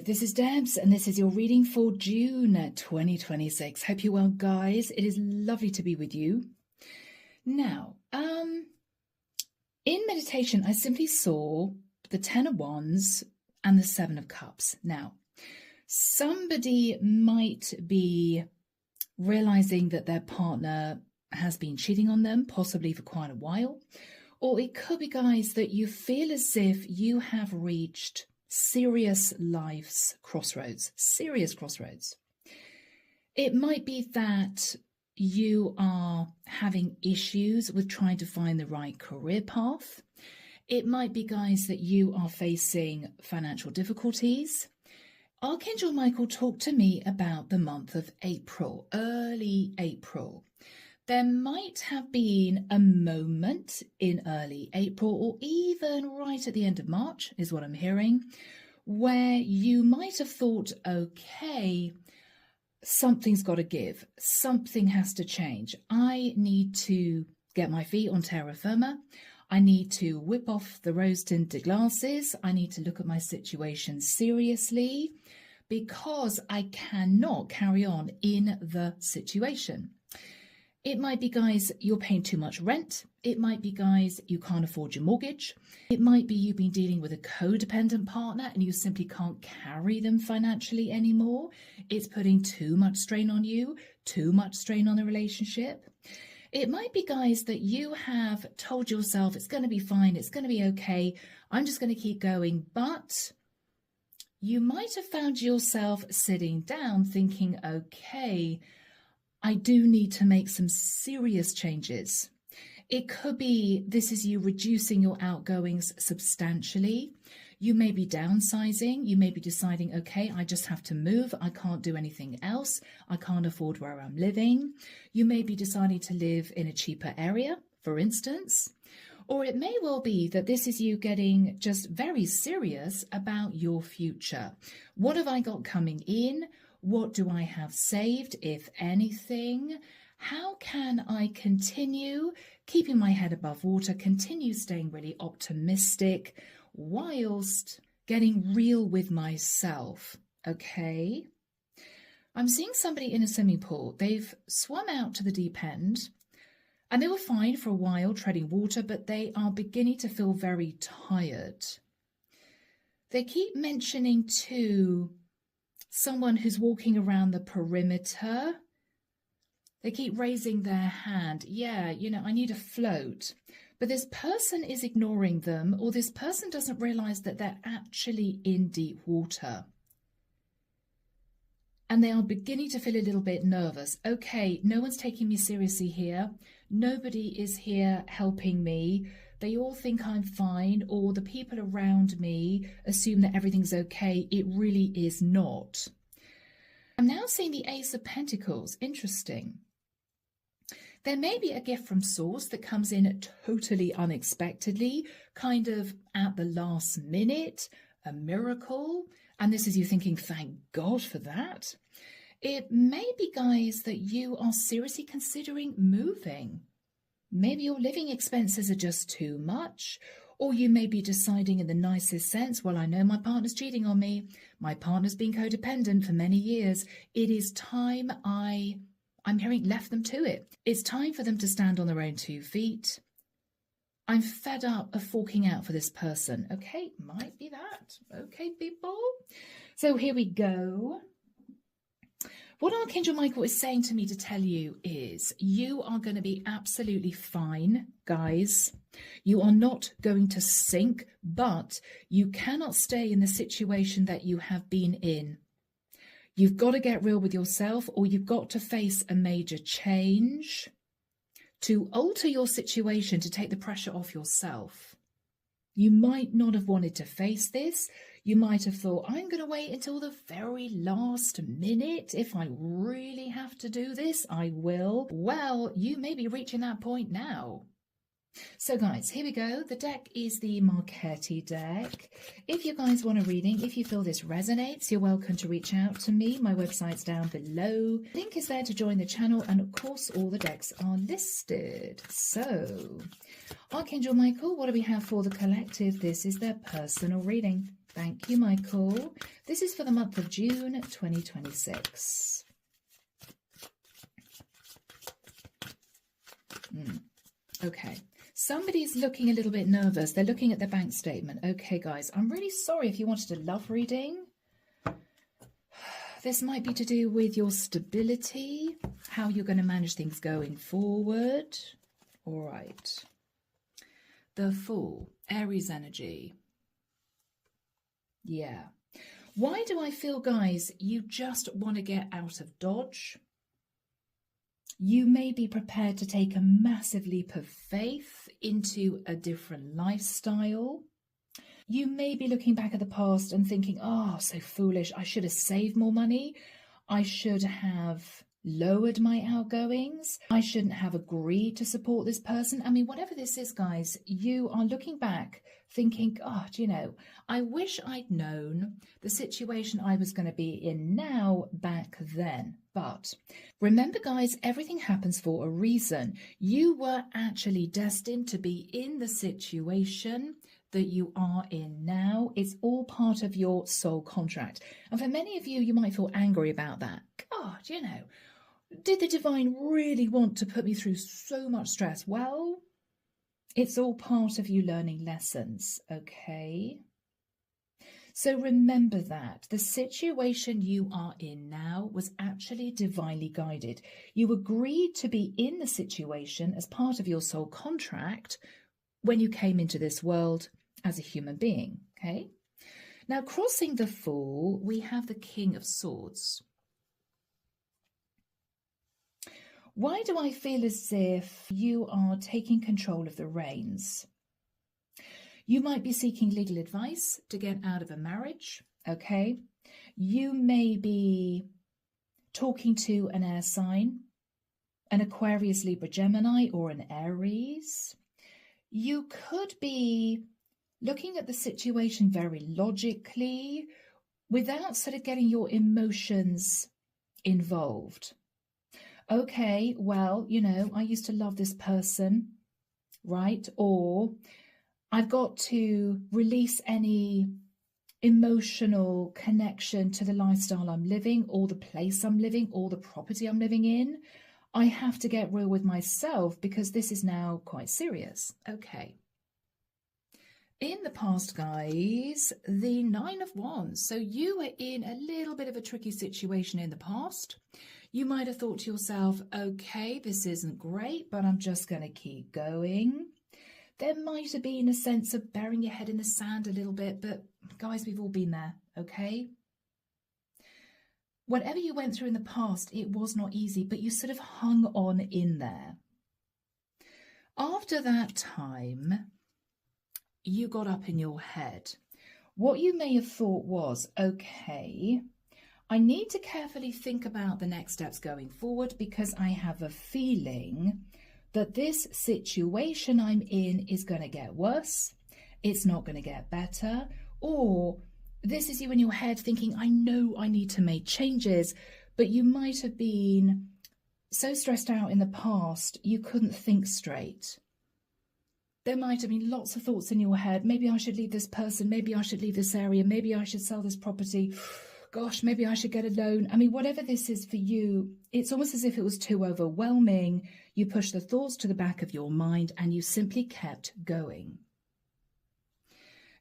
this is Debs, and this is your reading for June 2026. Hope you're well, guys. It is lovely to be with you. Now, in meditation, I simply saw the Ten of Wands and the Seven of Cups. Now, somebody might be realizing that their partner has been cheating on them, possibly for quite a while. Or it could be, guys, that you feel as if you have reached serious life's crossroads, serious crossroads. It might be that you are having issues with trying to find the right career path. It might be, guys, that you are facing financial difficulties. Archangel Michael talked to me about the month of April, early April. There might have been a moment in early April or even right at the end of March, is what I'm hearing, where you might have thought, okay, something's got to give. Something has to change. I need to get my feet on terra firma. I need to whip off the rose-tinted glasses. I need to look at my situation seriously because I cannot carry on in the situation. It might be, guys, you're paying too much rent. It might be, guys, you can't afford your mortgage. It might be you've been dealing with a codependent partner and you simply can't carry them financially anymore. It's putting too much strain on you, too much strain on the relationship. It might be, guys, that you have told yourself it's going to be fine, it's going to be okay, I'm just going to keep going. But you might have found yourself sitting down thinking, okay, I do need to make some serious changes. It could be this is you reducing your outgoings substantially. You may be downsizing. You may be deciding, okay, I just have to move. I can't do anything else. I can't afford where I'm living. You may be deciding to live in a cheaper area, for instance. Or it may well be that this is you getting just very serious about your future. What have I got coming in? What do I have saved, if anything? How can I continue keeping my head above water, continue staying really optimistic whilst getting real with myself? Okay. I'm seeing somebody in a swimming pool. They've swum out to the deep end and they were fine for a while treading water, but they are beginning to feel very tired. They keep mentioning too someone who's walking around the perimeter. They keep raising their hand. Yeah, I need a float. But this person is ignoring them, or this person doesn't realize that they're actually in deep water. And they are beginning to feel a little bit nervous. Okay, no one's taking me seriously here. Nobody is here helping me. They all think I'm fine, or the people around me assume that everything's okay. It really is not. I'm now seeing the Ace of Pentacles. Interesting. There may be a gift from Source that comes in totally unexpectedly, kind of at the last minute, a miracle. And this is you thinking, thank God for that. It may be, guys, that you are seriously considering moving. Maybe your living expenses are just too much, or you may be deciding in the nicest sense, well, I know my partner's cheating on me. My partner's been codependent for many years. It is time I'm hearing left them to it. It's time for them to stand on their own 2 feet. I'm fed up of forking out for this person. Okay, might be that. Okay, people. So here we go. What Archangel Michael is saying to me to tell you is you are going to be absolutely fine, guys. You are not going to sink, but you cannot stay in the situation that you have been in. You've got to get real with yourself, or you've got to face a major change to alter your situation, to take the pressure off yourself. You might not have wanted to face this. You might have thought, I'm going to wait until the very last minute. If I really have to do this, I will. Well, you may be reaching that point now. So guys, here we go. The deck is the Marchetti deck. If you guys want a reading, if you feel this resonates, you're welcome to reach out to me. My website's down below. Link is there to join the channel, and of course all the decks are listed. So, Archangel Michael, what do we have for the collective? This is their personal reading. Thank you, Michael. This is for the month of June 2026. Okay. Somebody's looking a little bit nervous. They're looking at their bank statement. Okay, guys, I'm really sorry if you wanted a love reading. This might be to do with your stability, how you're going to manage things going forward. All right. The Fool, Aries energy. Yeah. Why do I feel, guys, you just want to get out of Dodge? You may be prepared to take a massive leap of faith into a different lifestyle. You may be looking back at the past and thinking, oh, so foolish. I should have saved more money. I should have lowered my outgoings. I shouldn't have agreed to support this person. I mean, whatever this is, guys, you are looking back thinking, God, you know, I wish I'd known the situation I was going to be in now back then. But remember, guys, everything happens for a reason. You were actually destined to be in the situation that you are in now. It's all part of your soul contract. And for many of you, you might feel angry about that. God, you know, did the divine really want to put me through so much stress? Well, it's all part of you learning lessons, okay? So remember that the situation you are in now was actually divinely guided. You agreed to be in the situation as part of your soul contract when you came into this world as a human being, okay? Now, crossing the Fool, we have the King of Swords. Why do I feel as if you are taking control of the reins? You might be seeking legal advice to get out of a marriage, okay? You may be talking to an air sign, an Aquarius, Libra, Gemini, or an Aries. You could be looking at the situation very logically without sort of getting your emotions involved. Okay, well, you know, I used to love this person, right? Or I've got to release any emotional connection to the lifestyle I'm living, or the place I'm living, or the property I'm living in. I have to get real with myself because this is now quite serious. Okay. In the past, guys, the Nine of Wands. So you were in a little bit of a tricky situation in the past. You might have thought to yourself, okay, this isn't great, but I'm just going to keep going. There might have been a sense of burying your head in the sand a little bit, but guys, we've all been there, okay? Whatever you went through in the past, it was not easy, but you sort of hung on in there. After that time, you got up in your head. What you may have thought was, okay, I need to carefully think about the next steps going forward because I have a feeling that this situation I'm in is going to get worse. It's not going to get better. Or this is you in your head thinking, I know I need to make changes, but you might have been so stressed out in the past, you couldn't think straight. There might have been lots of thoughts in your head. Maybe I should leave this person. Maybe I should leave this area. Maybe I should sell this property. Gosh, maybe I should get a loan. I mean, whatever this is for you, it's almost as if it was too overwhelming. You pushed the thoughts to the back of your mind and you simply kept going.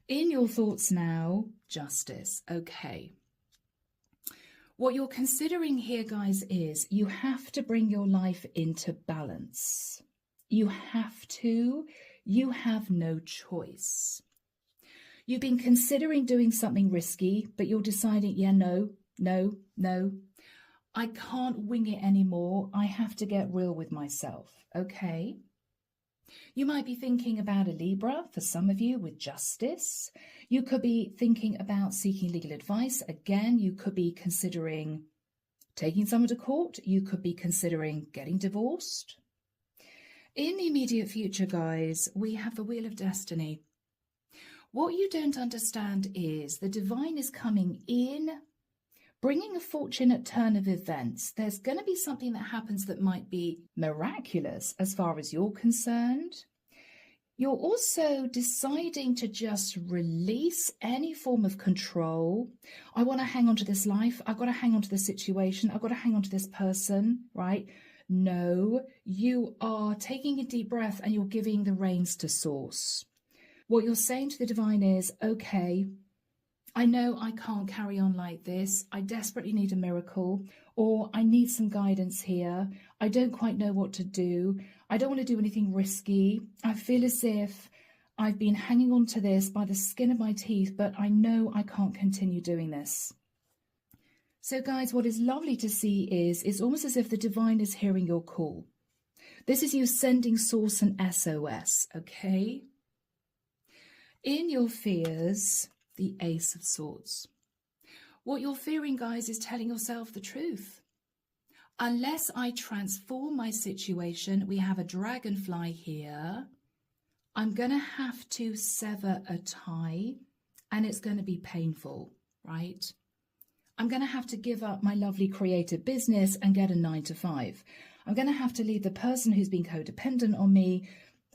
In your thoughts now, justice. Okay. What you're considering here, guys, is you have to bring your life into balance. You have to. You have no choice. You've been considering doing something risky, but you're deciding, yeah, no. I can't wing it anymore. I have to get real with myself. Okay. You might be thinking about a Libra, for some of you, with justice. You could be thinking about seeking legal advice. Again, you could be considering taking someone to court. You could be considering getting divorced. In the immediate future, guys, we have the Wheel of Destiny. What you don't understand is the divine is coming in, bringing a fortunate turn of events. There's going to be something that happens that might be miraculous as far as you're concerned. You're also deciding to just release any form of control. I want to hang on to this life. I've got to hang on to this situation. I've got to hang on to this person, right? No, you are taking a deep breath and you're giving the reins to source. What you're saying to the divine is, okay, I know I can't carry on like this. I desperately need a miracle, or I need some guidance here. I don't quite know what to do. I don't want to do anything risky. I feel as if I've been hanging on to this by the skin of my teeth, but I know I can't continue doing this. So guys, what is lovely to see is it's almost as if the divine is hearing your call. This is you sending source an SOS, okay? In your fears, the Ace of Swords. What you're fearing, guys, is telling yourself the truth. Unless I transform my situation, we have a dragonfly here, I'm going to have to sever a tie, and it's going to be painful, right? I'm going to have to give up my lovely creative business and get a 9-to-5. I'm going to have to leave the person who's been codependent on me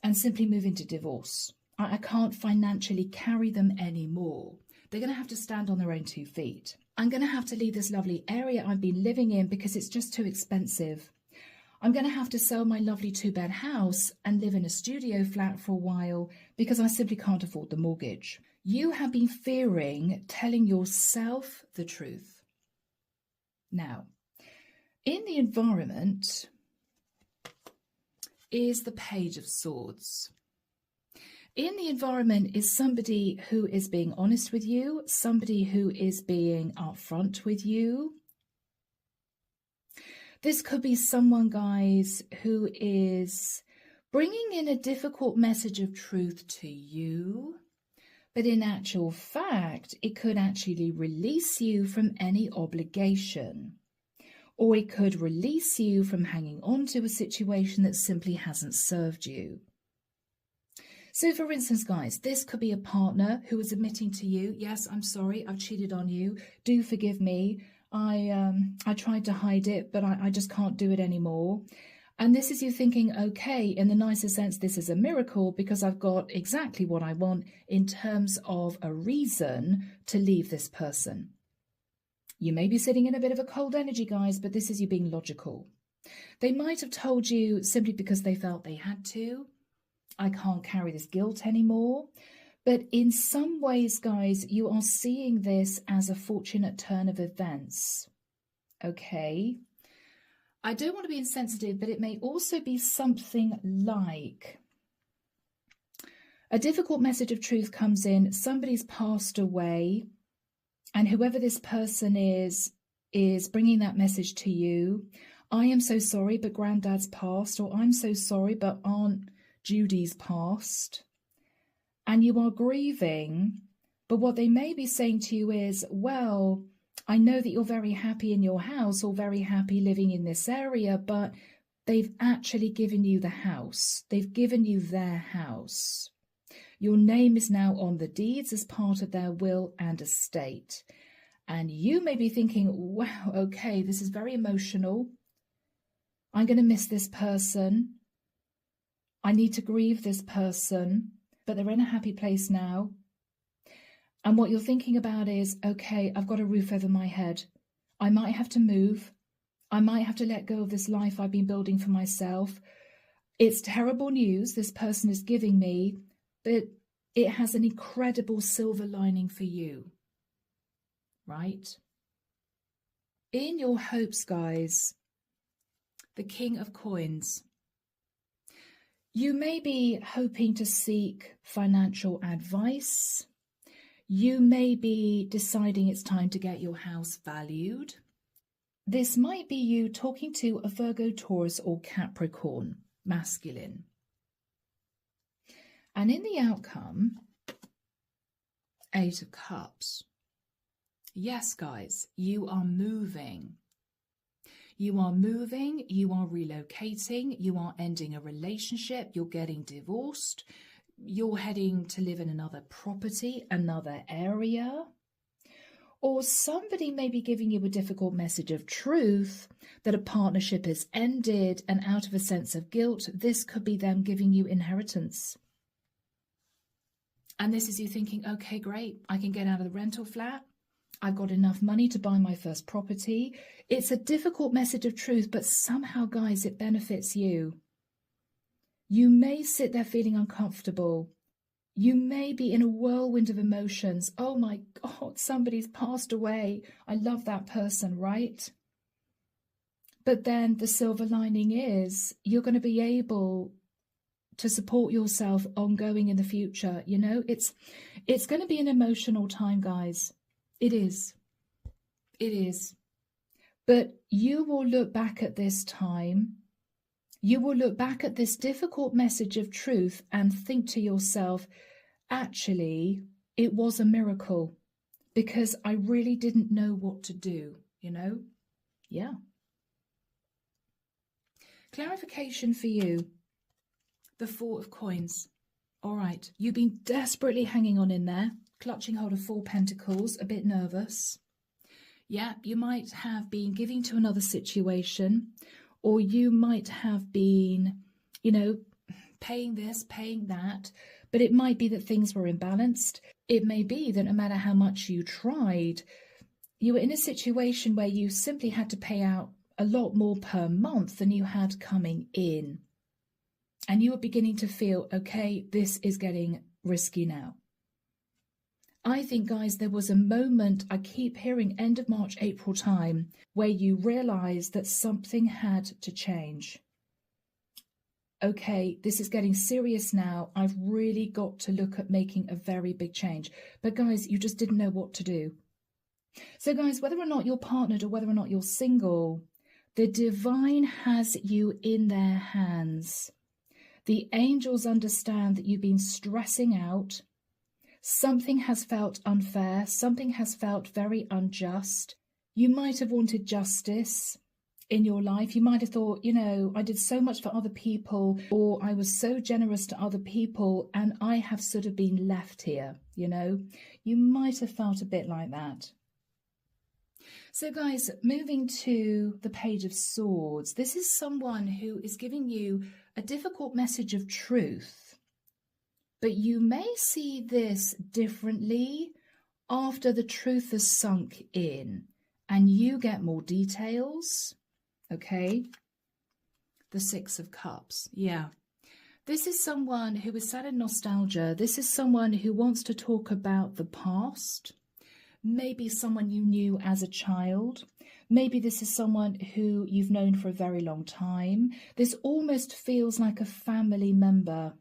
and simply move into divorce. I can't financially carry them anymore. They're going to have to stand on their own 2 feet. I'm going to have to leave this lovely area I've been living in because it's just too expensive. I'm going to have to sell my lovely 2-bed house and live in a studio flat for a while because I simply can't afford the mortgage. You have been fearing telling yourself the truth. Now, in the environment is the Page of Swords. In the environment is somebody who is being honest with you, somebody who is being upfront with you. This could be someone, guys, who is bringing in a difficult message of truth to you, but in actual fact, it could actually release you from any obligation, or it could release you from hanging on to a situation that simply hasn't served you. So for instance, guys, this could be a partner who is admitting to you, yes, I'm sorry, I've cheated on you. Do forgive me. I tried to hide it, but I just can't do it anymore. And this is you thinking, okay, in the nicer sense, this is a miracle because I've got exactly what I want in terms of a reason to leave this person. You may be sitting in a bit of a cold energy, guys, but this is you being logical. They might have told you simply because they felt they had to. I can't carry this guilt anymore. But in some ways, guys, you are seeing this as a fortunate turn of events. Okay. I don't want to be insensitive, but it may also be something like a difficult message of truth comes in. Somebody's passed away, and whoever this person is bringing that message to you. I am so sorry, but Granddad's passed, or I'm so sorry, but Aunt Judy's passed, and you are grieving, but what they may be saying to you is, well, I know that you're very happy in your house or very happy living in this area, but they've actually given you the house. They've given you their house. Your name is now on the deeds as part of their will and estate. And you may be thinking, wow, okay, this is very emotional. I'm going to miss this person. I need to grieve this person, but they're in a happy place now. And what you're thinking about is, okay, I've got a roof over my head. I might have to move. I might have to let go of this life I've been building for myself. It's terrible news this person is giving me, but it has an incredible silver lining for you, right? In your hopes, guys, the King of Coins. You may be hoping to seek financial advice. You may be deciding it's time to get your house valued. This might be you talking to a Virgo, Taurus, or Capricorn, masculine. And in the outcome, 8 of Cups. Yes, guys, you are moving. You are moving, you are relocating, you are ending a relationship, you're getting divorced, you're heading to live in another property, another area. Or somebody may be giving you a difficult message of truth that a partnership has ended, and out of a sense of guilt, this could be them giving you inheritance. And this is you thinking, okay, great, I can get out of the rental flat. I've got enough money to buy my first property. It's a difficult message of truth, but somehow, guys, it benefits you. You may sit there feeling uncomfortable. You may be in a whirlwind of emotions. Oh my God, somebody's passed away. I love that person, right? But then the silver lining is you're going to be able to support yourself ongoing in the future. You know, it's going to be an emotional time, guys. It is. It is. But you will look back at this time. You will look back at this difficult message of truth and think to yourself, actually, it was a miracle because I really didn't know what to do, you know? Yeah. Clarification for you. The Four of Coins. All right. You've been desperately hanging on in there, clutching hold of Four Pentacles, a bit nervous. Yeah, you might have been giving to another situation, or you might have been, you know, paying this, paying that, but it might be that things were imbalanced. It may be that no matter how much you tried, you were in a situation where you simply had to pay out a lot more per month than you had coming in. And you were beginning to feel, okay, this is getting risky now. I think, guys, there was a moment, I keep hearing end of March, April time, where you realized that something had to change. Okay, this is getting serious now. I've really got to look at making a very big change. But guys, you just didn't know what to do. So guys, whether or not you're partnered or whether or not you're single, the divine has you in their hands. The angels understand that you've been stressing out. Something has felt unfair. Something has felt very unjust. You might have wanted justice in your life. You might have thought, you know, I did so much for other people, or I was so generous to other people, and I have sort of been left here, you know. You might have felt a bit like that. So guys, moving to the Page of Swords, this is someone who is giving you a difficult message of truth, but you may see this differently after the truth has sunk in and you get more details. Okay, the Six of Cups. Yeah, this is someone who is sad in nostalgia. This is someone who wants to talk about the past. Maybe someone you knew as a child. Maybe this is someone who you've known for a very long time. This almost feels like a family member.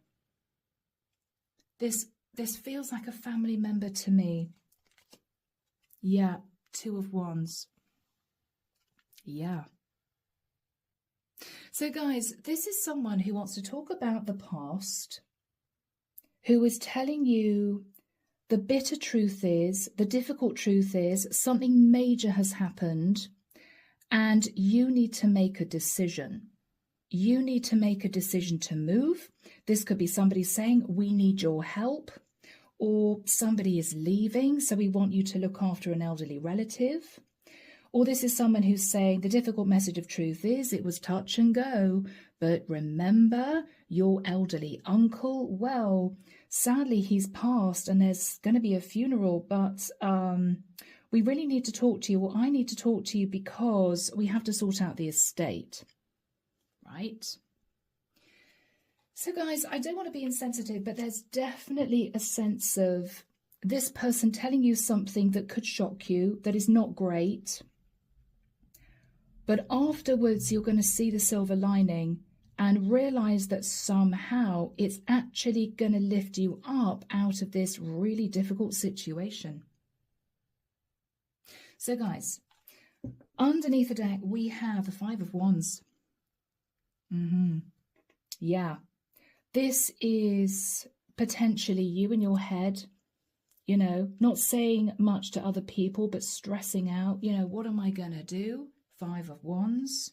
This feels like a family member to me. Yeah, Two of Wands. Yeah. So guys, this is someone who wants to talk about the past, who is telling you the bitter truth is, the difficult truth is, something major has happened and you need to make a decision. You need to make a decision to move. This could be somebody saying, we need your help, or somebody is leaving, so we want you to look after an elderly relative. Or this is someone who's saying the difficult message of truth is it was touch and go, but remember your elderly uncle? Well, sadly, he's passed and there's going to be a funeral, but we really need to talk to you, or I need to talk to you because we have to sort out the estate, right? So guys, I don't want to be insensitive, but there's definitely a sense of this person telling you something that could shock you, that is not great. But afterwards, you're going to see the silver lining and realize that somehow it's actually going to lift you up out of this really difficult situation. So guys, underneath the deck, we have the Five of Wands. Yeah. This is potentially you in your head, you know, not saying much to other people, but stressing out, you know, what am I going to do? Five of Wands,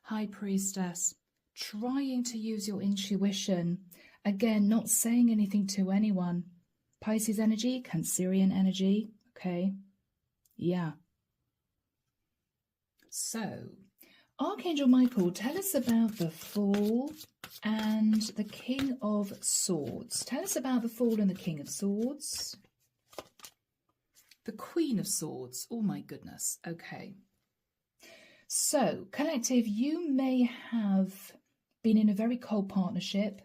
High Priestess, trying to use your intuition. Again, not saying anything to anyone. Pisces energy, Cancerian energy, okay? Yeah. So, Archangel Michael, tell us about the Fool and the King of Swords. Tell us about the Fool and the King of Swords. The Queen of Swords. Oh my goodness. Okay. So, collective, you may have been in a very cold partnership,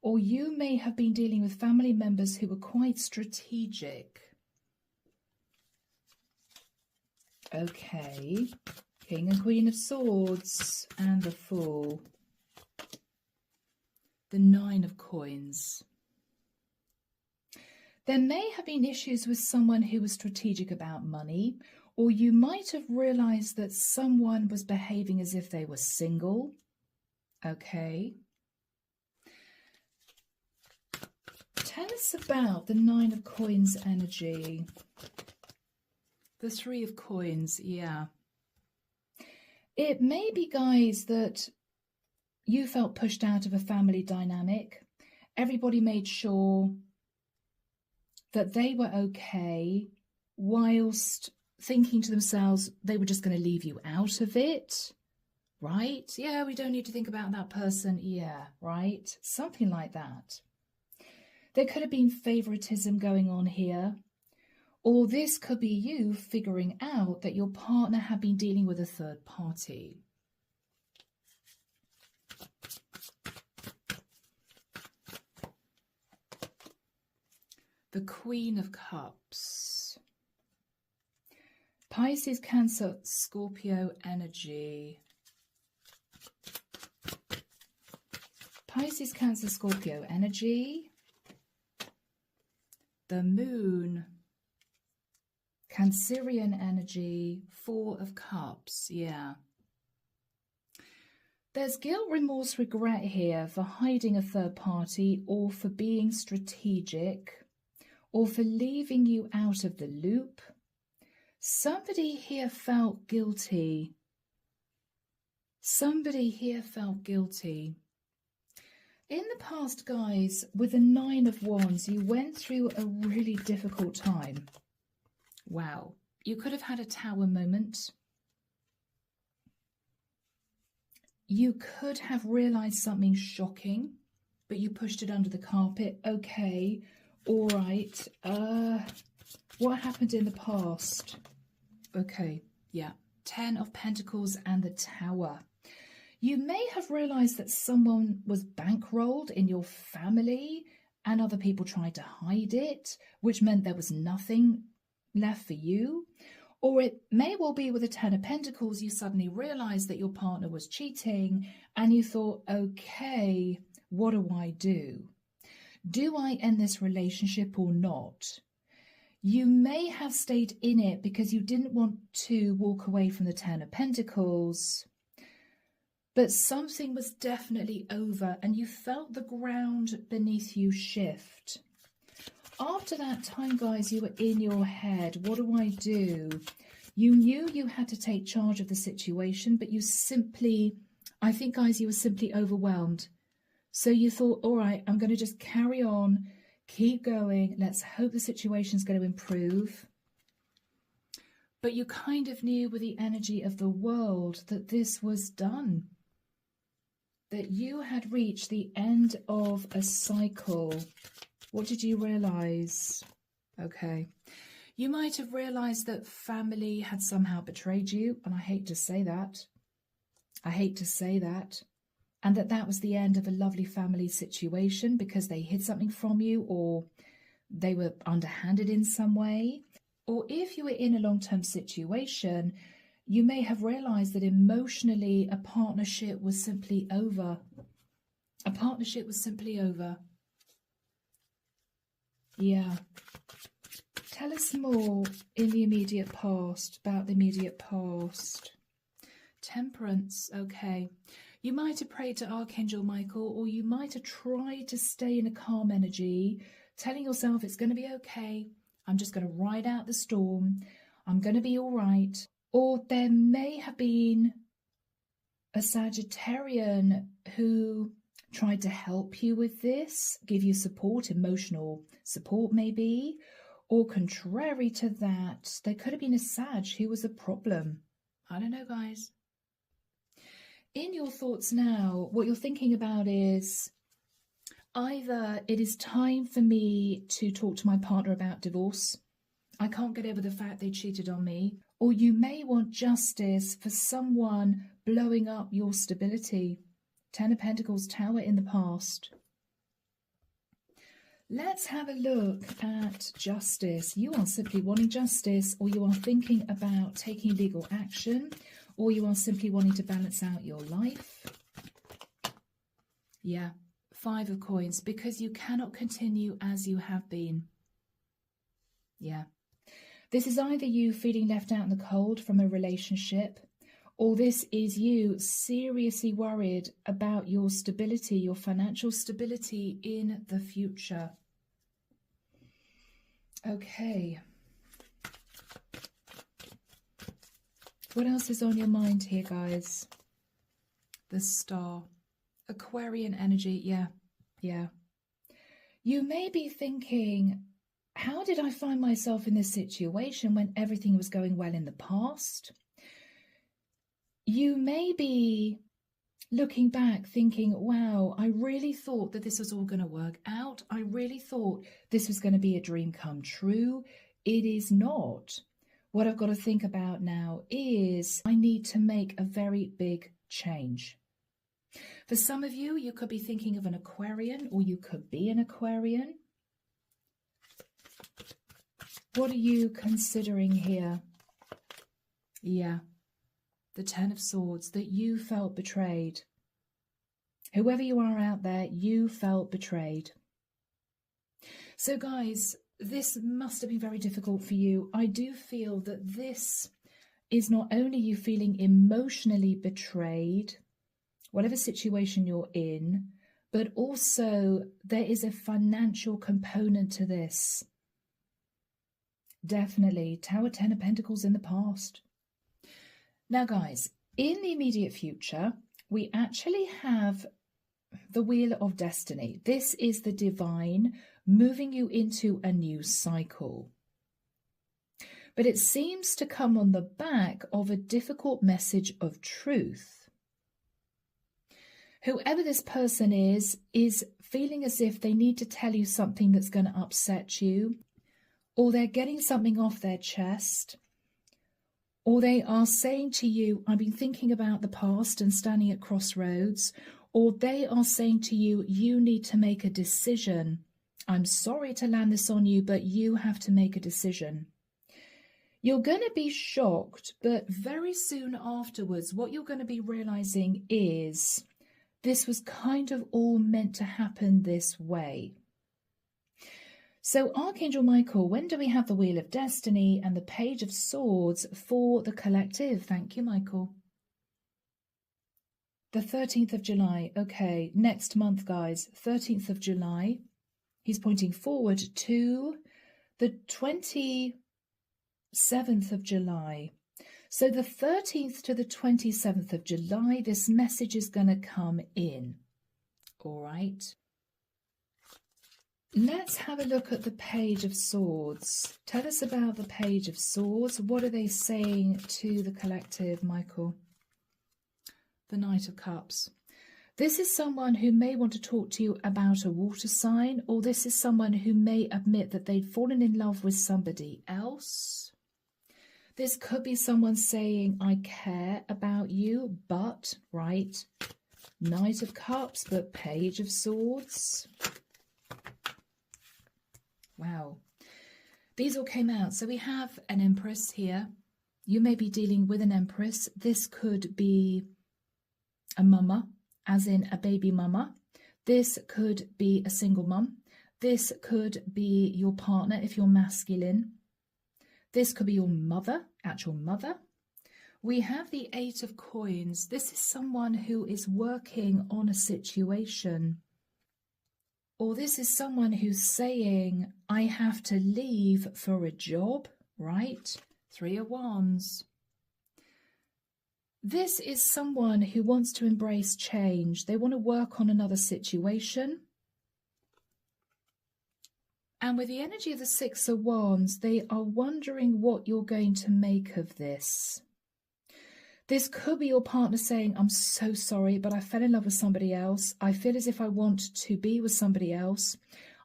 or you may have been dealing with family members who were quite strategic. Okay. King and Queen of Swords and the Fool. The Nine of Coins. There may have been issues with someone who was strategic about money, or you might have realized that someone was behaving as if they were single. Okay. Tell us about the Nine of Coins energy. The Three of Coins, yeah. It may be, guys, that you felt pushed out of a family dynamic. Everybody made sure that they were okay, whilst thinking to themselves they were just going to leave you out of it, right? Yeah, we don't need to think about that person. Yeah, right? Something like that. There could have been favoritism going on here, or this could be you figuring out that your partner had been dealing with a third party. The Queen of Cups. Pisces, Cancer, Scorpio energy. Pisces, Cancer, Scorpio energy. The Moon. Cancerian energy. Four of Cups. Yeah. There's guilt, remorse, regret here for hiding a third party, or for being strategic, or for leaving you out of the loop. Somebody here felt guilty. Somebody here felt guilty. In the past, guys, with the Nine of Wands, you went through a really difficult time. Wow. You could have had a tower moment. You could have realized something shocking, but you pushed it under the carpet. Okay. All right. What happened in the past? Okay, yeah. 10 of Pentacles and the Tower. You may have realized that someone was bankrolled in your family and other people tried to hide it, which meant there was nothing left for you. Or it may well be with the 10 of Pentacles, you suddenly realized that your partner was cheating and you thought, okay, what do I do? Do I end this relationship or not? You may have stayed in it because you didn't want to walk away from the 10 of Pentacles, but something was definitely over and you felt the ground beneath you shift. After that time, guys, you were in your head. What do I do? You knew you had to take charge of the situation, but you simply, I think, guys, you were simply overwhelmed. So you thought, all right, I'm going to just carry on, keep going. Let's hope the situation's going to improve. But you kind of knew with the energy of the world that this was done, that you had reached the end of a cycle. What did you realize? Okay. You might have realized that family had somehow betrayed you, and I hate to say that. I hate to say that. And that was the end of a lovely family situation because they hid something from you, or they were underhanded in some way. Or if you were in a long-term situation, you may have realized that emotionally a partnership was simply over. A partnership was simply over. Yeah. Tell us more in the immediate past, about the immediate past. Temperance, okay. You might have prayed to Archangel Michael, or you might have tried to stay in a calm energy, telling yourself it's going to be okay. I'm just going to ride out the storm. I'm going to be all right. Or there may have been a Sagittarian who tried to help you with this, give you support, emotional support maybe. Or contrary to that, there could have been a Sag who was a problem. I don't know, guys. In your thoughts now, what you're thinking about is either it is time for me to talk to my partner about divorce. I can't get over the fact they cheated on me. Or you may want justice for someone blowing up your stability. Ten of Pentacles, Tower in the past. Let's have a look at justice. You are simply wanting justice, or you are thinking about taking legal action, or you are simply wanting to balance out your life. Yeah, Five of Coins, because you cannot continue as you have been. Yeah. This is either you feeling left out in the cold from a relationship, or this is you seriously worried about your stability, your financial stability in the future. Okay. What else is on your mind here, guys? The Star. Aquarian energy. Yeah. You may be thinking, how did I find myself in this situation when everything was going well in the past? You may be looking back thinking, wow, I really thought that this was all going to work out. I really thought this was going to be a dream come true. It is not. What I've got to think about now is I need to make a very big change. For some of you, you could be thinking of an Aquarian, or you could be an Aquarian. What are you considering here? Yeah. The Ten of Swords, that you felt betrayed. Whoever you are out there, you felt betrayed. So guys, this must have been very difficult for you. I do feel that this is not only you feeling emotionally betrayed, whatever situation you're in, but also there is a financial component to this. Definitely. Tower, Ten of Pentacles in the past. Now, guys, in the immediate future, we actually have the Wheel of Destiny. This is the divine moving you into a new cycle. But it seems to come on the back of a difficult message of truth. Whoever this person is feeling as if they need to tell you something that's going to upset you, or they're getting something off their chest, or they are saying to you, I've been thinking about the past and standing at crossroads, or they are saying to you, you need to make a decision. I'm sorry to land this on you, but you have to make a decision. You're going to be shocked, but very soon afterwards, what you're going to be realizing is this was kind of all meant to happen this way. So Archangel Michael, when do we have the Wheel of Destiny and the Page of Swords for the collective? Thank you, Michael. The 13th of July. Okay, next month, guys, 13th of July. He's pointing forward to the 27th of July. So the 13th to the 27th of July, this message is going to come in. All right. Let's have a look at the Page of Swords. Tell us about the Page of Swords. What are they saying to the collective, Michael? The Knight of Cups. This is someone who may want to talk to you about a water sign, or this is someone who may admit that they'd fallen in love with somebody else. This could be someone saying, I care about you, but, right, Knight of Cups, but Page of Swords. Wow. These all came out. So we have an Empress here. You may be dealing with an Empress. This could be a mama, as in a baby mama. This could be a single mum. This could be your partner if you're masculine. This could be your mother, actual mother. We have the Eight of Coins. This is someone who is working on a situation. Or this is someone who's saying, I have to leave for a job, right? Three of Wands. This is someone who wants to embrace change. They want to work on another situation. And with the energy of the Six of Wands, they are wondering what you're going to make of this. This could be your partner saying, I'm so sorry, but I fell in love with somebody else. I feel as if I want to be with somebody else.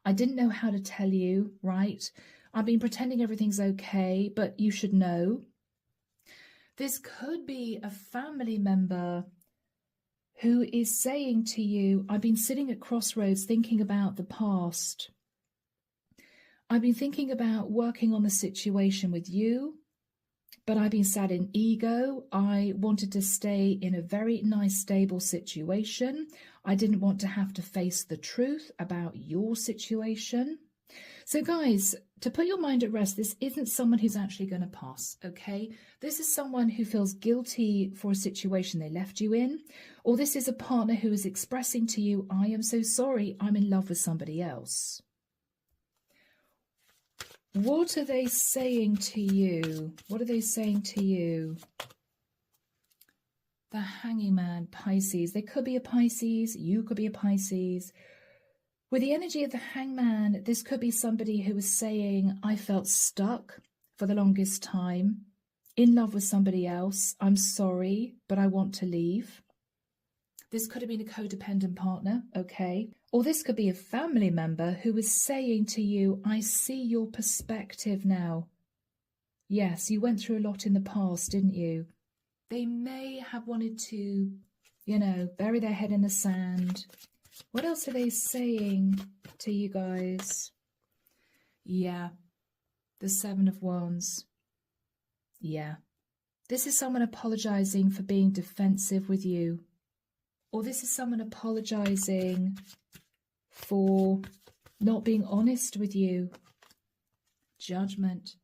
I didn't know how to tell you, right? I've been pretending everything's okay, but you should know. This could be a family member who is saying to you, I've been sitting at crossroads thinking about the past. I've been thinking about working on the situation with you, but I've been sat in ego. I wanted to stay in a very nice, stable situation. I didn't want to have to face the truth about your situation. So guys, to put your mind at rest, this isn't someone who's actually going to pass, okay? This is someone who feels guilty for a situation they left you in, or this is a partner who is expressing to you, I am so sorry, I'm in love with somebody else. What are they saying to you? What are they saying to you? The Hanging Man, Pisces. They could be a Pisces. You could be a Pisces. With the energy of the Hangman, this could be somebody who is saying, I felt stuck for the longest time, in love with somebody else. I'm sorry, but I want to leave. This could have been a codependent partner, okay? Or this could be a family member who is saying to you, I see your perspective now. Yes, you went through a lot in the past, didn't you? They may have wanted to, bury their head in the sand. What else are they saying to you guys? Yeah, the Seven of Wands. Yeah. This is someone apologizing for being defensive with you. Or this is someone apologizing for not being honest with you. Judgment.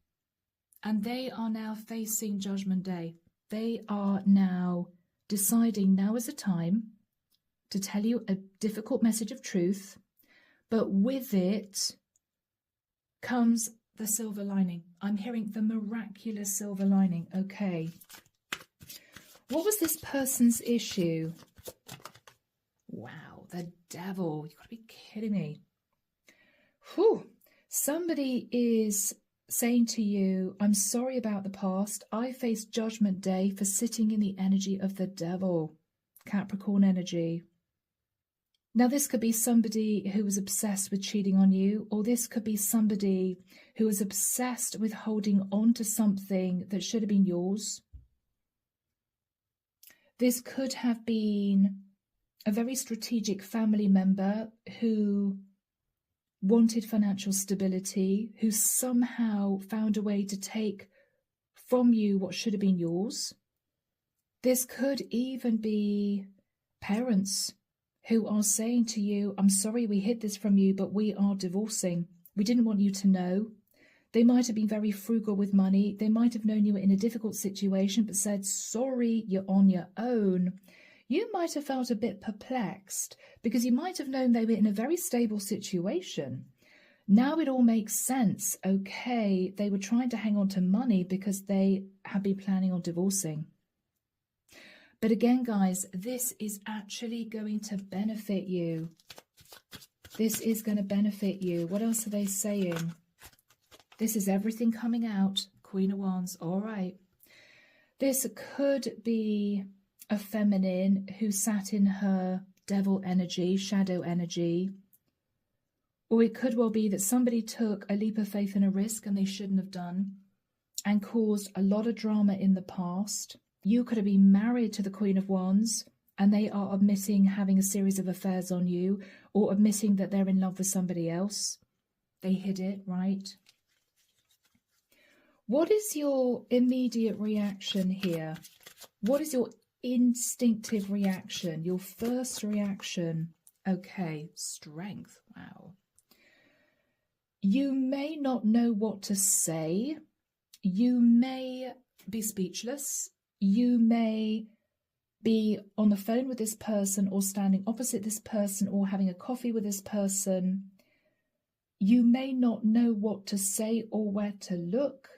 And they are now facing Judgment Day. They are now deciding now is a time to tell you a difficult message of truth, but with it comes the silver lining. I'm hearing the miraculous silver lining. Okay. What was this person's issue? Wow, the Devil. You've got to be kidding me. Whew. Somebody is saying to you, I'm sorry about the past. I face Judgment Day for sitting in the energy of the Devil. Capricorn energy. Now, this could be somebody who was obsessed with cheating on you, or this could be somebody who was obsessed with holding on to something that should have been yours. This could have been a very strategic family member who wanted financial stability, who somehow found a way to take from you what should have been yours. This could even be parents who are saying to you, I'm sorry we hid this from you, but we are divorcing. We didn't want you to know. They might have been very frugal with money. They might have known you were in a difficult situation, but said, sorry, you're on your own. You might have felt a bit perplexed because you might have known they were in a very stable situation. Now it all makes sense. Okay, they were trying to hang on to money because they had been planning on divorcing. But again, guys, this is actually going to benefit you. This is going to benefit you. What else are they saying? This is everything coming out. Queen of Wands. All right. This could be a feminine who sat in her devil energy, shadow energy. Or it could well be that somebody took a leap of faith and a risk and they shouldn't have done and caused a lot of drama in the past. You could have been married to the Queen of Wands and they are admitting having a series of affairs on you or admitting that they're in love with somebody else. They hid it, right? What is your immediate reaction here? What is your instinctive reaction? Your first reaction? Okay, Strength. Wow. You may not know what to say. You may be speechless. You may be on the phone with this person or standing opposite this person or having a coffee with this person. You may not know what to say or where to look.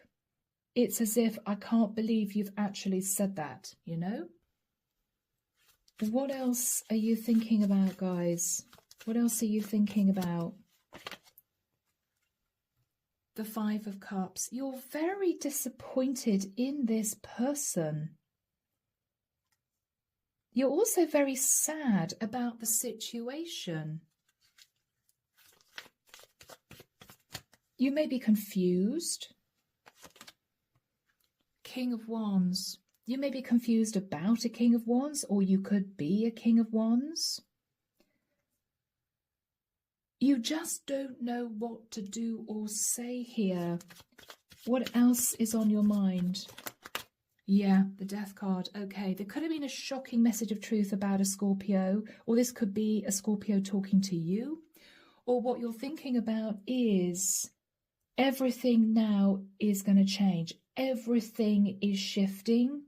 It's as if, I can't believe you've actually said that, you know? What else are you thinking about, guys? What else are you thinking about? The Five of Cups. You're very disappointed in this person. You're also very sad about the situation. You may be confused. King of Wands. You may be confused about a King of Wands, or you could be a King of Wands. You just don't know what to do or say here. What else is on your mind? Yeah, the Death card. Okay, there could have been a shocking message of truth about a Scorpio, or this could be a Scorpio talking to you, or what you're thinking about is everything now is going to change. Everything is shifting.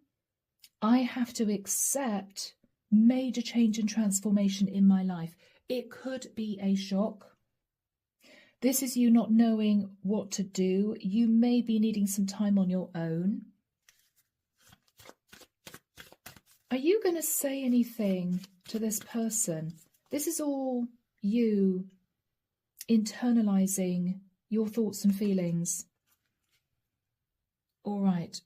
I have to accept major change and transformation in my life. It could be a shock. This is you not knowing what to do. You may be needing some time on your own. Are you going to say anything to this person? This is all you internalizing your thoughts and feelings. All right.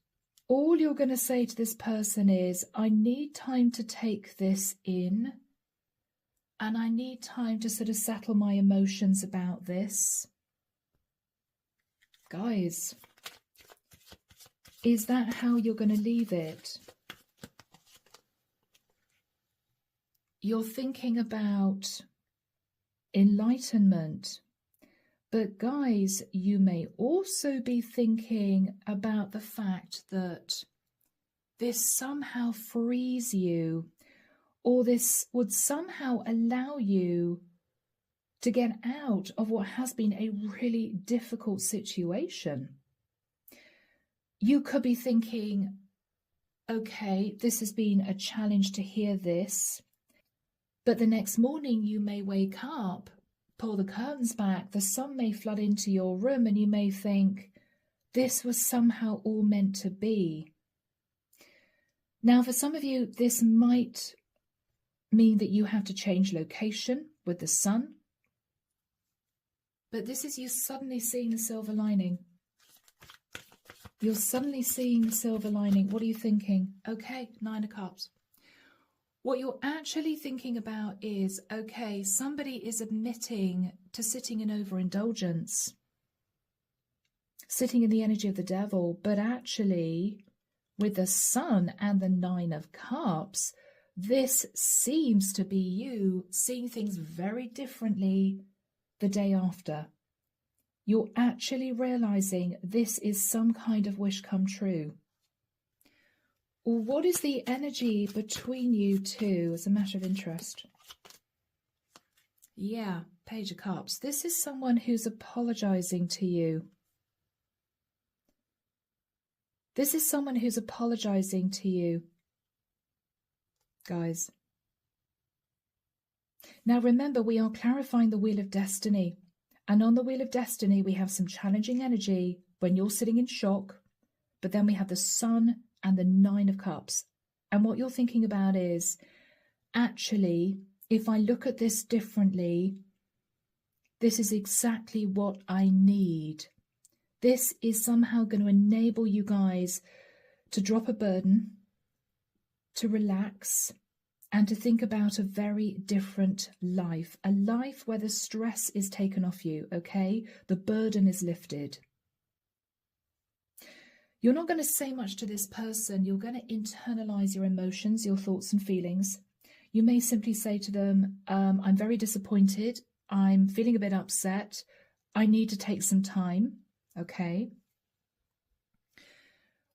All you're going to say to this person is, I need time to take this in, and I need time to sort of settle my emotions about this. Guys, is that how you're going to leave it? You're thinking about enlightenment. But guys, you may also be thinking about the fact that this somehow frees you, or this would somehow allow you to get out of what has been a really difficult situation. You could be thinking, okay, this has been a challenge to hear this, but the next morning you may wake up, pull the curtains back, the sun may flood into your room, and you may think, this was somehow all meant to be. Now, for some of you, this might mean that you have to change location with the sun, but this is you suddenly seeing the silver lining. You're suddenly seeing the silver lining. What are you thinking? Okay, 9 of Cups. What you're actually thinking about is, okay, somebody is admitting to sitting in overindulgence, sitting in the energy of the devil, but actually with the Sun and the 9 of Cups, this seems to be you seeing things very differently the day after. You're actually realizing this is some kind of wish come true. What is the energy between you two as a matter of interest? Yeah, Page of Cups. This is someone who's apologizing to you. This is someone who's apologizing to you, guys. Now remember, we are clarifying the Wheel of Destiny. And on the Wheel of Destiny, we have some challenging energy when you're sitting in shock. But then we have the Sun and the 9 of Cups. And what you're thinking about is, actually, if I look at this differently, this is exactly what I need. This is somehow going to enable you guys to drop a burden, to relax, and to think about a very different life. A life where the stress is taken off you, okay? The burden is lifted. You're not going to say much to this person. You're going to internalize your emotions, your thoughts and feelings. You may simply say to them, I'm very disappointed. I'm feeling a bit upset. I need to take some time. Okay.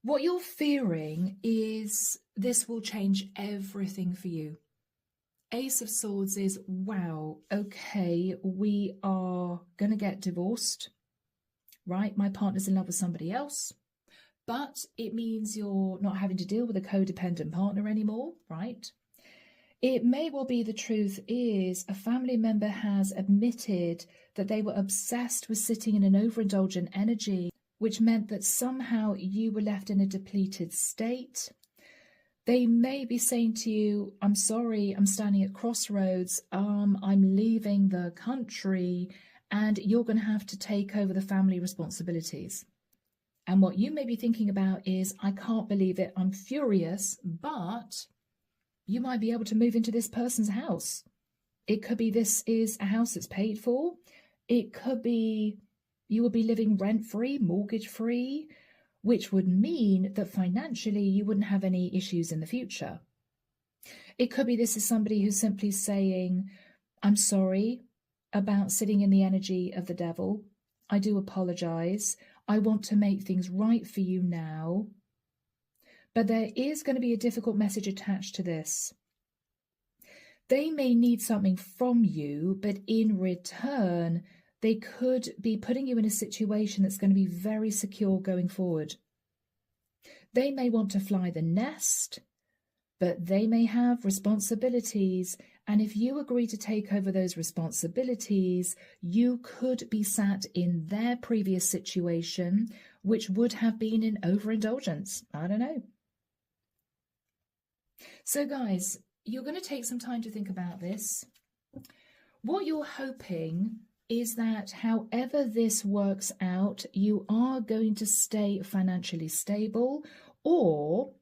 What you're fearing is this will change everything for you. Ace of Swords is, wow, okay, we are going to get divorced, right? My partner's in love with somebody else. But it means you're not having to deal with a codependent partner anymore, right? It may well be the truth is a family member has admitted that they were obsessed with sitting in an overindulgent energy, which meant that somehow you were left in a depleted state. They may be saying to you, I'm sorry, I'm standing at crossroads, I'm leaving the country, and you're going to have to take over the family responsibilities. And what you may be thinking about is, I can't believe it, I'm furious, but You might be able to move into this person's house. It could be this is a house that's paid for. It could be you will be living rent-free, mortgage-free, which would mean that financially you wouldn't have any issues in the future. It could be this is somebody who's simply saying, I'm sorry about sitting in the energy of the devil. I do apologize. I want to make things right for you now. But there is going to be a difficult message attached to this. They may need something from you, but in return, they could be putting you in a situation that's going to be very secure going forward. They may want to fly the nest, but they may have responsibilities. And if you agree to take over those responsibilities, you could be sat in their previous situation, which would have been in overindulgence. I don't know. So guys, you're going to take some time to think about this. What you're hoping is that however this works out, you are going to stay financially stable, or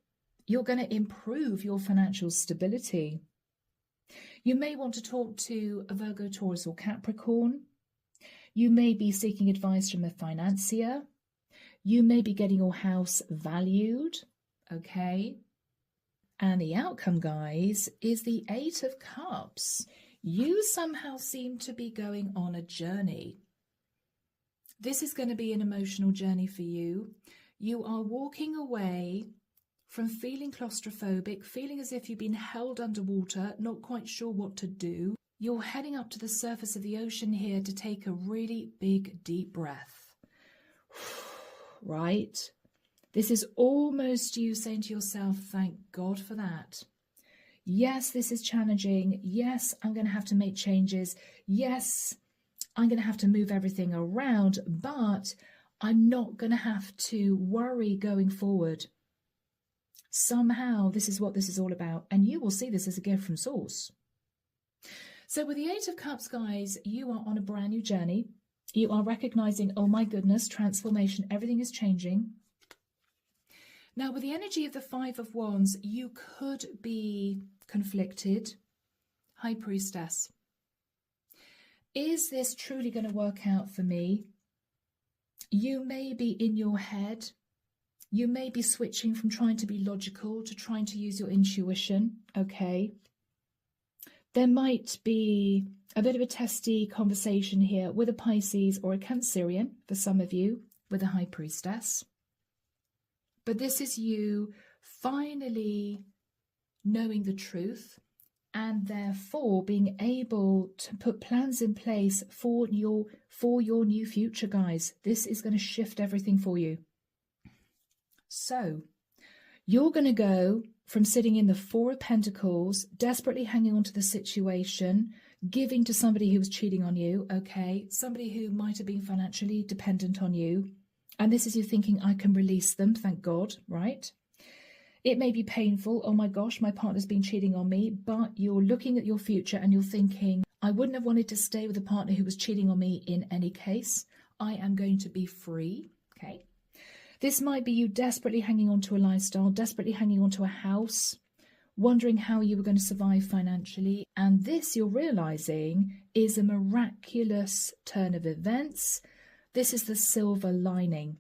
you're going to improve your financial stability. You may want to talk to a Virgo, Taurus, or Capricorn. You may be seeking advice from a financier. You may be getting your house valued, okay? And the outcome, guys, is the 8 of Cups. You somehow seem to be going on a journey. This is going to be an emotional journey for you. You are walking away from feeling claustrophobic, feeling as if you've been held underwater, not quite sure what to do. You're heading up to the surface of the ocean here to take a really big, deep breath. Right? This is almost you saying to yourself, thank God for that. Yes, this is challenging. Yes, I'm going to have to make changes. Yes, I'm going to have to move everything around, but I'm not going to have to worry going forward. Somehow, this is what this is all about, and you will see this as a gift from Source. So with the 8 of Cups, guys, you are on a brand new journey. You are recognizing, oh my goodness, transformation, everything is changing. Now, with the energy of the 5 of Wands, you could be conflicted. High Priestess. Is this truly going to work out for me? You may be in your head. You may be switching from trying to be logical to trying to use your intuition, okay? There might be a bit of a testy conversation here with a Pisces or a Cancerian, for some of you, with a High Priestess. But this is you finally knowing the truth and therefore being able to put plans in place for your new future, guys. This is going to shift everything for you. So you're going to go from sitting in the 4 of Pentacles, desperately hanging on to the situation, giving to somebody who was cheating on you, okay? Somebody who might have been financially dependent on you. And this is you thinking, I can release them, thank God, right? It may be painful. Oh my gosh, my partner's been cheating on me. But you're looking at your future and you're thinking, I wouldn't have wanted to stay with a partner who was cheating on me in any case. I am going to be free, okay? This might be you desperately hanging on to a lifestyle, desperately hanging on to a house, wondering how you were going to survive financially. And this, you're realizing, is a miraculous turn of events. This is the silver lining.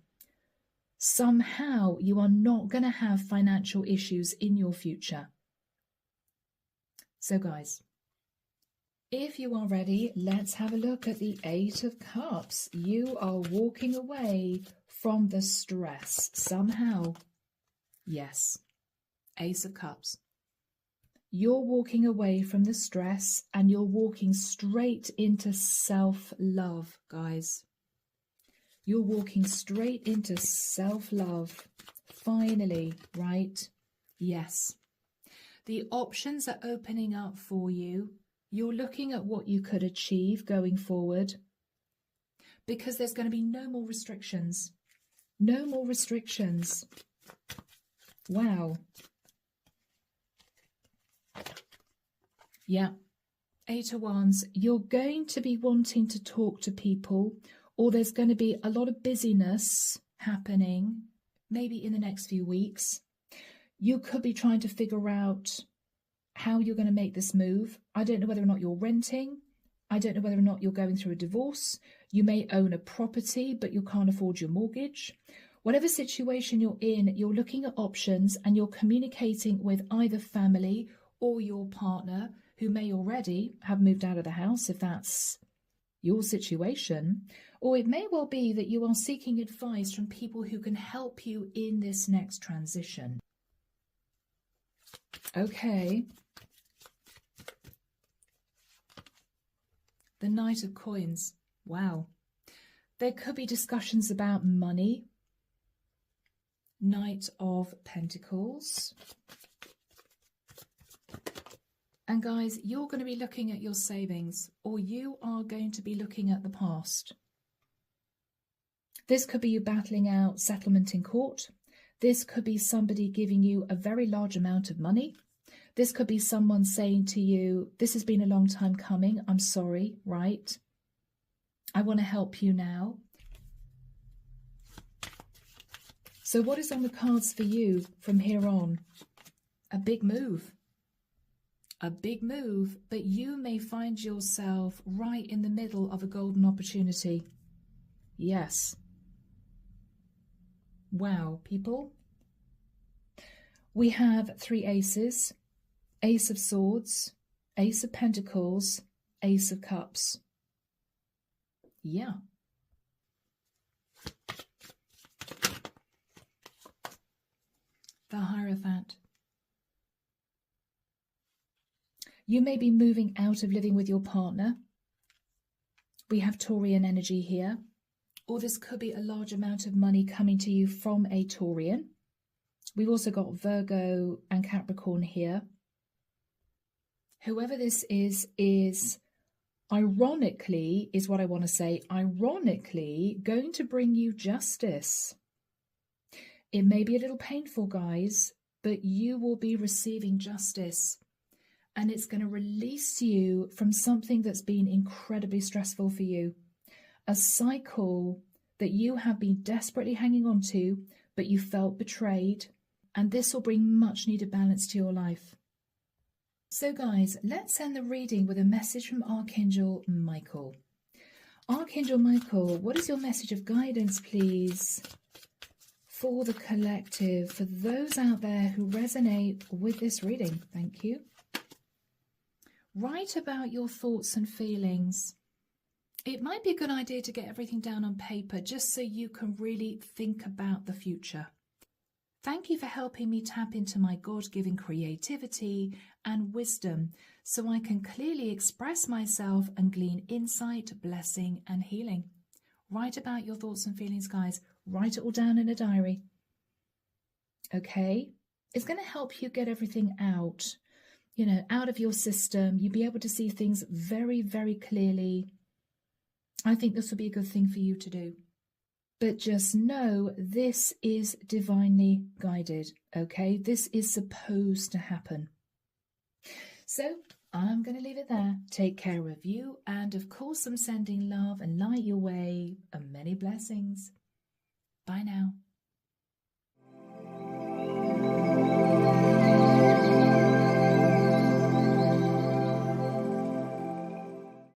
Somehow you are not going to have financial issues in your future. So guys, if you are ready, let's have a look at the 8 of Cups. You are walking away from the stress somehow. Yes, Ace of Cups. You're walking away from the stress and you're walking straight into self-love, guys. You're walking straight into self-love. Finally, right? Yes. The options are opening up for you. You're looking at what you could achieve going forward because there's going to be no more restrictions. No more restrictions. Wow. Yeah. 8 of Wands. You're going to be wanting to talk to people, or there's going to be a lot of busyness happening, maybe in the next few weeks. You could be trying to figure out how you're going to make this move. I don't know whether or not you're renting. I don't know whether or not you're going through a divorce. You may own a property, but you can't afford your mortgage. Whatever situation you're in, you're looking at options and you're communicating with either family or your partner, who may already have moved out of the house if that's your situation. Or it may well be that you are seeking advice from people who can help you in this next transition. Okay. The Knight of Coins. Wow. There could be discussions about money. Knight of Pentacles. And guys, you're going to be looking at your savings, or you are going to be looking at the past. This could be you battling out settlement in court. This could be somebody giving you a very large amount of money. This could be someone saying to you, this has been a long time coming. I'm sorry, right? I want to help you now. So what is on the cards for you from here on? A big move. A big move, but you may find yourself right in the middle of a golden opportunity. Yes. Wow, people. We have 3 aces. Ace of Swords, Ace of Pentacles, Ace of Cups. Yeah. The Hierophant. You may be moving out of living with your partner. We have Taurian energy here. Or this could be a large amount of money coming to you from a Taurian. We've also got Virgo and Capricorn here. Whoever this is ironically, is what I want to say, ironically going to bring you justice. It may be a little painful, guys, but you will be receiving justice. And it's going to release you from something that's been incredibly stressful for you. A cycle that you have been desperately hanging on to, but you felt betrayed. And this will bring much needed balance to your life. So guys, let's end the reading with a message from Archangel Michael. Archangel Michael, what is your message of guidance, please, for the collective, for those out there who resonate with this reading? Thank you. Write about your thoughts and feelings. It might be a good idea to get everything down on paper just so you can really think about the future. Thank you for helping me tap into my God-given creativity and wisdom so I can clearly express myself and glean insight, blessing, and healing. Write about your thoughts and feelings, guys. Write it all down in a diary. Okay? It's going to help you get everything out, out of your system. You'll be able to see things very, very clearly. I think this will be a good thing for you to do. But just know this is divinely guided, okay? This is supposed to happen. So I'm going to leave it there. Take care of you. And of course, I'm sending love and light your way and many blessings. Bye now.